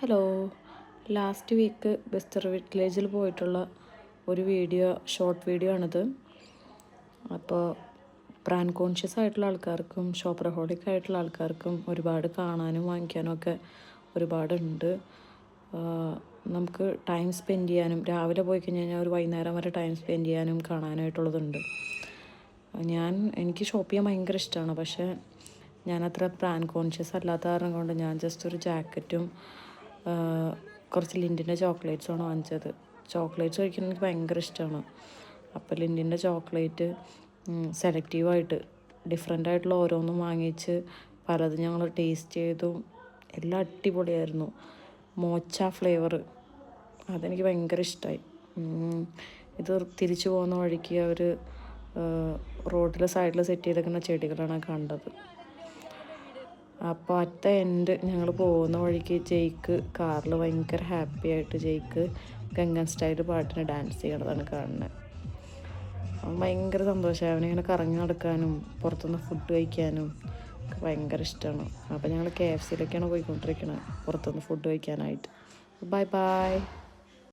Hello, last week വെസ്റ്റർ വില്ലേജിൽ പോയിട്ടുള്ള ഒരു ഷോർട്ട് വീഡിയോ ആണിത്. അപ്പോൾ ബ്രാൻഡ് കോൺഷ്യസ് ആയിട്ടുള്ള ആൾക്കാർക്കും ഷോപ്പറഹോളിക് ആയിട്ടുള്ള ആൾക്കാർക്കും ഒരുപാട് കാണാനും വാങ്ങിക്കാനും ഒക്കെ ഒരുപാടുണ്ട്. നമുക്ക് ടൈം സ്പെൻഡ് ചെയ്യാനും, രാവിലെ പോയി കഴിഞ്ഞാൽ ഒരു വൈകുന്നേരം വരെ ടൈം സ്പെൻഡ് ചെയ്യാനും കാണാനായിട്ടുള്ളതുണ്ട്. എനിക്ക് ഷോപ്പ് ചെയ്യാൻ ഭയങ്കര ഇഷ്ടമാണ്. പക്ഷേ ഞാനത്ര ബ്രാൻഡ് കോൺഷ്യസ് അല്ലാത്ത കാരണം കൊണ്ട് ഞാൻ ജസ്റ്റ് ഒരു ജാക്കറ്റും കുറച്ച് ലിൻറ്റിൻ്റെ ചോക്ലേറ്റ്സാണ് വാങ്ങിച്ചത്. ചോക്ലേറ്റ്സ് കഴിക്കാൻ എനിക്ക് ഭയങ്കര ഇഷ്ടമാണ്. അപ്പോൾ ലിൻറ്റിൻ്റെ ചോക്ലേറ്റ് സെലക്റ്റീവായിട്ട് ഡിഫറെൻ്റ് ആയിട്ടുള്ള ഓരോന്നും വാങ്ങിച്ച് പലതും ഞങ്ങൾ ടേസ്റ്റ് ചെയ്തു. എല്ലാം അടിപൊളിയായിരുന്നു. മോച്ച ഫ്ലേവർ അതെനിക്ക് ഭയങ്കര ഇഷ്ടമായി. ഇത് തിരിച്ചു പോകുന്ന വഴിക്ക് അവർ റോഡിലെ സൈഡിൽ സെറ്റ് ചെയ്തിരിക്കുന്ന ചെടികളാണ് കണ്ടത്. അപ്പോൾ അറ്റ് ദ എൻഡ് ഞങ്ങൾ പോകുന്ന വഴിക്ക് ജെയ്ക്ക് കാറിൽ ഭയങ്കര ഹാപ്പി ആയിട്ട് ജെയ്ക്ക് ഗംഗൻ സ്റ്റൈൽ പാട്ടിന് ഡാൻസ് ചെയ്യണതാണ് കാണുന്നത്. അവൻ ഭയങ്കര സന്തോഷമായി. അവനിങ്ങനെ കറങ്ങി നടക്കാനും പുറത്തുനിന്ന് ഫുഡ് കഴിക്കാനും ഭയങ്കര ഇഷ്ടമാണ്. അപ്പോൾ ഞങ്ങൾ KFCയിലേക്കാണ് പോയിക്കൊണ്ടിരിക്കുന്നത് പുറത്തുനിന്ന് ഫുഡ് കഴിക്കാനായിട്ട്. Bye bye.